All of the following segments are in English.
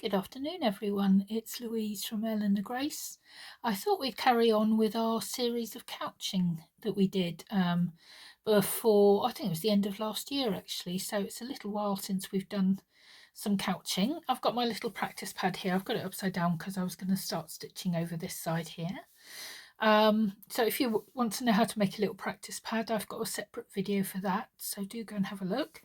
Good afternoon, everyone. It's Louise from Eleanor Grace. I thought we'd carry on with our series of couching that we did before, I think it was the end of last year actually, so it's a little while since we've done some couching. I've got my little practice pad here. I've got it upside down because I was going to start stitching over this side here. So if you want to know how to make a little practice pad, I've got a separate video for that, so do go and have a look.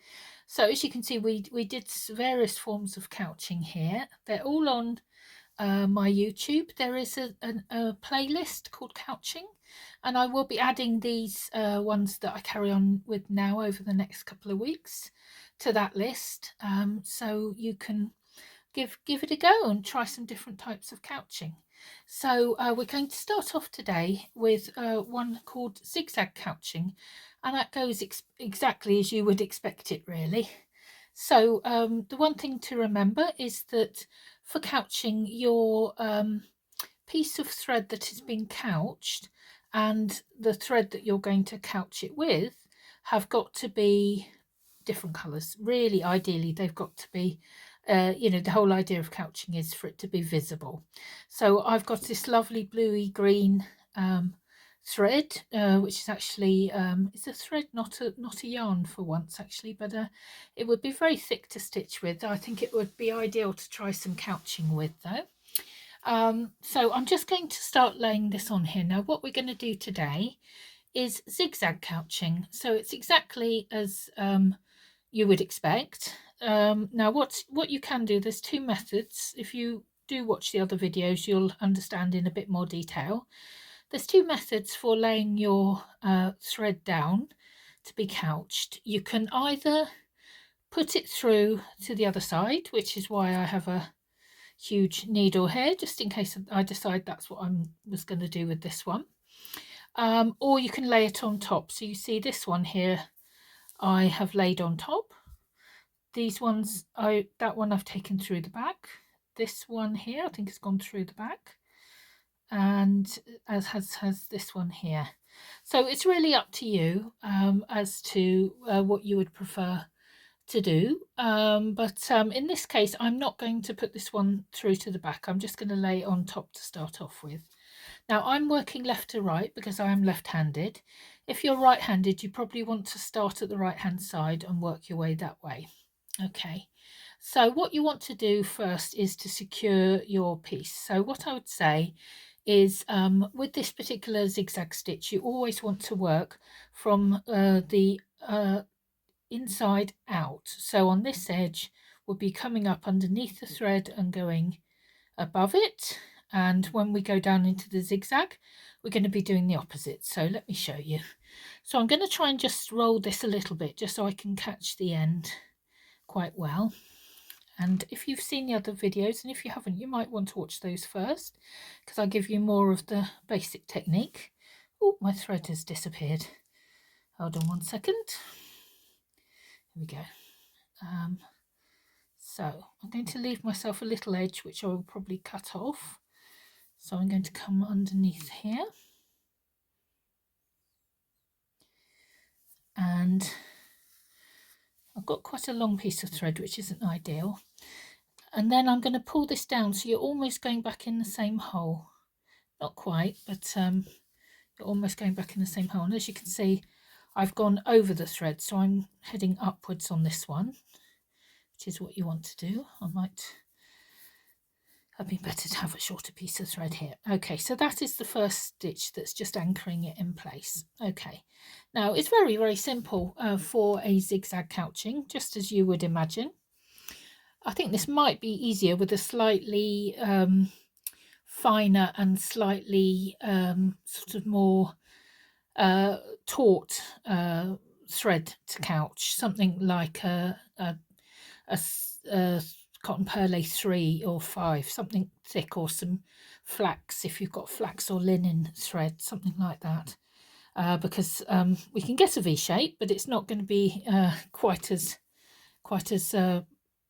So as you can see, we did various forms of couching here. They're all on my YouTube. There is a playlist called Couching, and I will be adding these ones that I carry on with now over the next couple of weeks to that list, so you can give it a go and try some different types of couching. So we're going to start off today with one called Zigzag couching, and that goes exactly as you would expect it, really. So the one thing to remember is that for couching, your piece of thread that has been couched and the thread that you're going to couch it with have got to be different colours. Really, ideally, they've got to be the whole idea of couching is for it to be visible. So I've got this lovely bluey green thread, which is actually it's a thread, not a yarn for once actually, but it would be very thick to stitch with. I think it would be ideal to try some couching with though. So I'm just going to start laying this on here. Now what we're going to do today is zigzag couching, so it's exactly as you would expect. Now what you can do, there's two methods. If you do watch the other videos, you'll understand in a bit more detail. There's two methods for laying your thread down to be couched. You can either put it through to the other side, which is why I have a huge needle here, just in case I decide that's what I was going to do with this one. Or you can lay it on top. So you see this one here I have laid on top. These ones, that one I've taken through the back. This one here I think has gone through the back, and as has this one here. So it's really up to you as to what you would prefer to do, but in this case I'm not going to put this one through to the back. I'm just going to lay it on top to start off with. Now I'm working left to right because I am left-handed. If you're right-handed, you probably want to start at the right-hand side and work your way that way. Okay, so what you want to do first is to secure your piece. So what I would say is with this particular zigzag stitch, you always want to work from the inside out. So on this edge would be coming up underneath the thread and going above it, and when we go down into the zigzag we're going to be doing the opposite. So let me show you. So I'm going to try and just roll this a little bit just so I can catch the end quite well. And if you've seen the other videos, and if you haven't, you might want to watch those first because I give you more of the basic technique. Oh, my thread has disappeared. Hold on one second. Here we go. So I'm going to leave myself a little edge which I will probably cut off. So I'm going to come underneath here, and I've got quite a long piece of thread which isn't ideal, and then I'm going to pull this down so you're almost going back in the same hole. Not quite, but you're almost going back in the same hole. And as you can see, I've gone over the thread, so I'm heading upwards on this one, which is what you want to do. It'd be better to have a shorter piece of thread here. Okay, so that is the first stitch that's just anchoring it in place. Okay, now it's very, very simple for a zigzag couching, just as you would imagine. I think this might be easier with a slightly finer and slightly sort of more taut thread to couch, something like a cotton pearl 3 or 5, something thick, or some flax if you've got flax or linen thread, something like that, because we can get a V shape, but it's not going to be quite as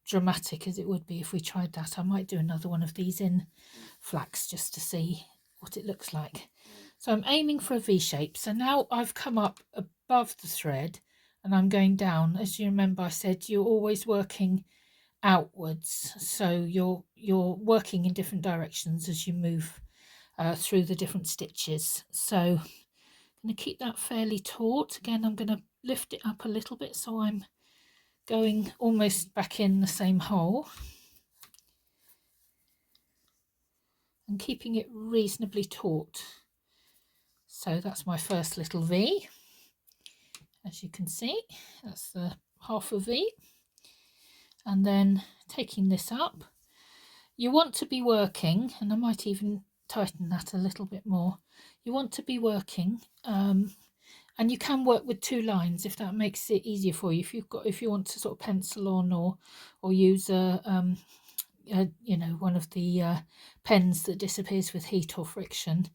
dramatic as it would be if we tried that. I might do another one of these in flax just to see what it looks like. So I'm aiming for a V shape. So now I've come up above the thread and I'm going down. As you remember, I said you're always working outwards, so you're working in different directions as you move through the different stitches. So I'm going to keep that fairly taut. Again, I'm going to lift it up a little bit so I'm going almost back in the same hole, and keeping it reasonably taut. So that's my first little V. As you can see, that's the half a V. And then taking this up, you want to be working, and I might even tighten that a little bit more. You want to be working, and you can work with 2 lines if that makes it easier for you. If you want to sort of pencil on or use you know, one of the pens that disappears with heat or friction,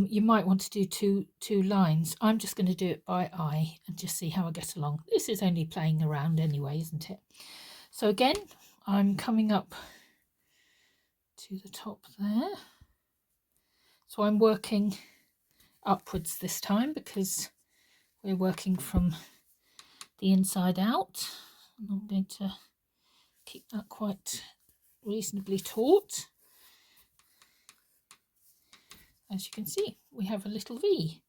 you might want to do two lines. I'm just going to do it by eye and just see how I get along. This is only playing around anyway, isn't it? So again, I'm coming up to the top there. So I'm working upwards this time because we're working from the inside out. And I'm going to keep that quite reasonably taut. As you can see, we have a little V.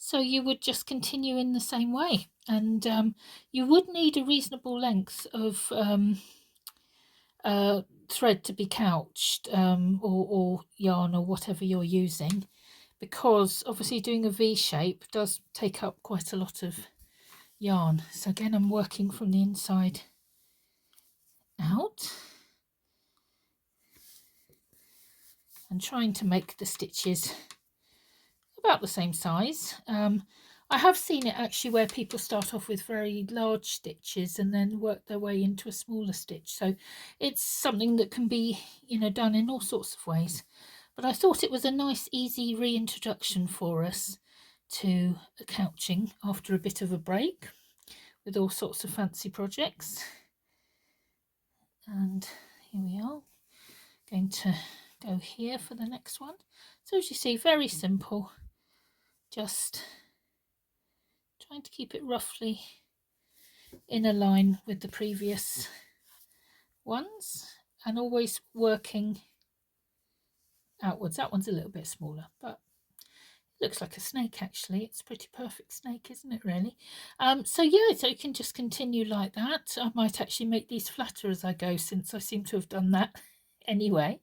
So you would just continue in the same way, and you would need a reasonable length of thread to be couched, or yarn, or whatever you're using, because obviously doing a V shape does take up quite a lot of yarn. So again, I'm working from the inside out and trying to make the stitches about the same size. I have seen it actually where people start off with very large stitches and then work their way into a smaller stitch. So it's something that can be, you know, done in all sorts of ways. But I thought it was a nice, easy reintroduction for us to couching after a bit of a break with all sorts of fancy projects. And here we are, going to go here for the next one. So as you see, very simple, just trying to keep it roughly in a line with the previous ones, and always working outwards. That one's a little bit smaller, but it looks like a snake actually. It's a pretty perfect snake, isn't it, really? So yeah, so you can just continue like that. I might actually make these flatter as I go, since I seem to have done that anyway.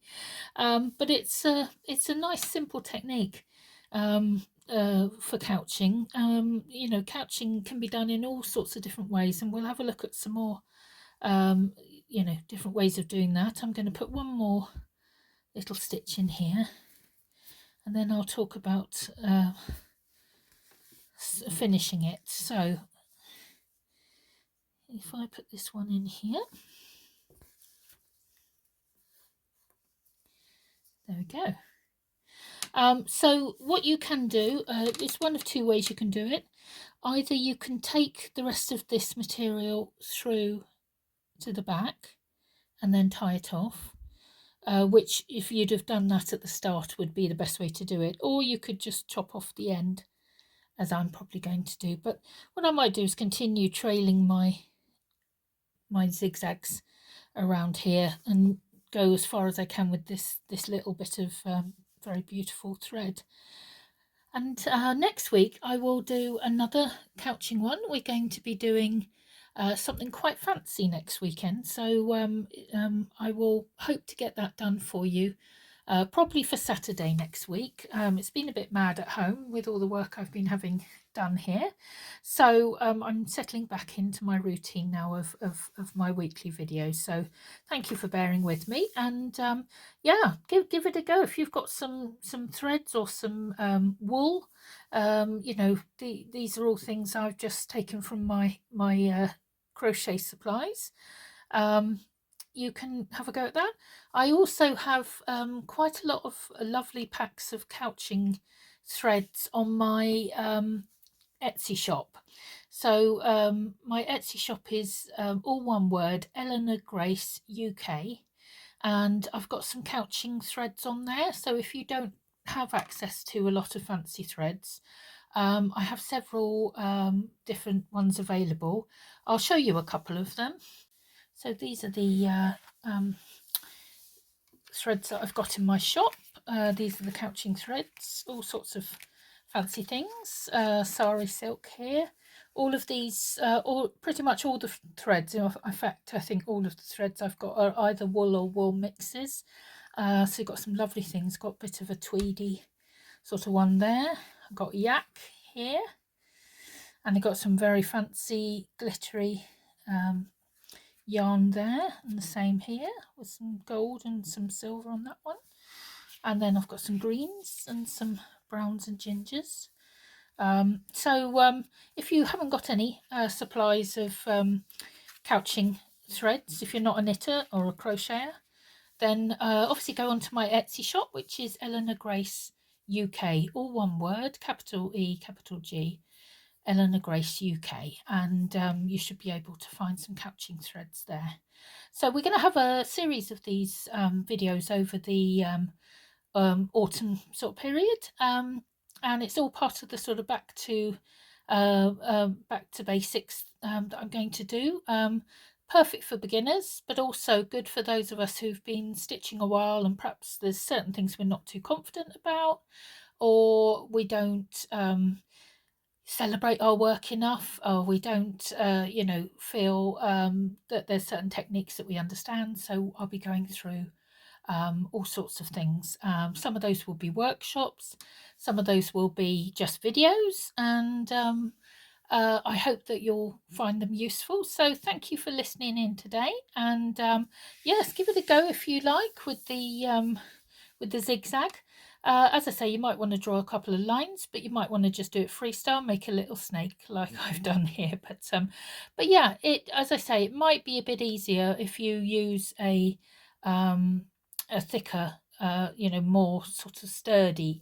But it's a nice simple technique for couching. You know, couching can be done in all sorts of different ways, and we'll have a look at some more you know, different ways of doing that. I'm going to put one more little stitch in here, and then I'll talk about finishing it. So if I put this one in here, there we go. So what you can do, it's one of 2 ways you can do it. Either you can take the rest of this material through to the back and then tie it off, which, if you'd have done that at the start, would be the best way to do it. Or you could just chop off the end, as I'm probably going to do. But what I might do is continue trailing my zigzags around here and go as far as I can with this little bit of very beautiful thread. And next week I will do another couching one. We're going to be doing something quite fancy next weekend, so I will hope to get that done for you probably for Saturday next week. It's been a bit mad at home with all the work I've been having done here, so I'm settling back into my routine now of my weekly videos. So thank you for bearing with me, and yeah, give it a go. If you've got some threads or some wool, you know, these are all things I've just taken from my crochet supplies. You can have a go at that. I also have quite a lot of lovely packs of couching threads on my Etsy shop. So my Etsy shop is all one word, Eleanor Grace UK, and I've got some couching threads on there. So if you don't have access to a lot of fancy threads, I have several different ones available. I'll show you a couple of them. So these are the threads that I've got in my shop. These are the couching threads, all sorts of fancy things. Sari silk here. All of these, pretty much all the threads, in fact I think all of the threads I've got are either wool or wool mixes. So you've got some lovely things. Got a bit of a tweedy sort of one there. I've got yak here, and I've got some very fancy glittery yarn there, and the same here with some gold and some silver on that one. And then I've got some greens and some browns and gingers. So if you haven't got any supplies of couching threads, if you're not a knitter or a crocheter, then obviously go onto my Etsy shop, which is Eleanor Grace UK, all one word, capital E, capital G, Eleanor Grace UK, and you should be able to find some couching threads there. So we're going to have a series of these videos over the autumn sort of period, and it's all part of the sort of back to basics that I'm going to do. Perfect for beginners, but also good for those of us who've been stitching a while and perhaps there's certain things we're not too confident about, or we don't celebrate our work enough, or we don't feel that there's certain techniques that we understand. So I'll be going through all sorts of things. Some of those will be workshops, some of those will be just videos, and I hope that you'll find them useful. So thank you for listening in today, and yes, give it a go if you like with the zigzag. As I say, you might want to draw a couple of lines, but you might want to just do it freestyle, make a little snake like I've done here. But yeah, as I say, it might be a bit easier if you use a thicker, more sort of sturdy,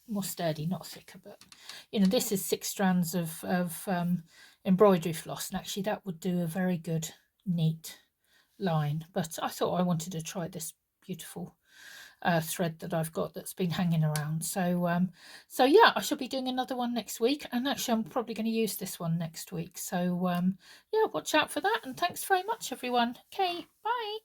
more sturdy, not thicker, but this is 6 strands of embroidery floss, and actually that would do a very good neat line. But I thought I wanted to try this beautiful thread that I've got that's been hanging around. So yeah, I shall be doing another one next week, and actually I'm probably going to use this one next week. So yeah, watch out for that, and thanks very much everyone. Okay, bye.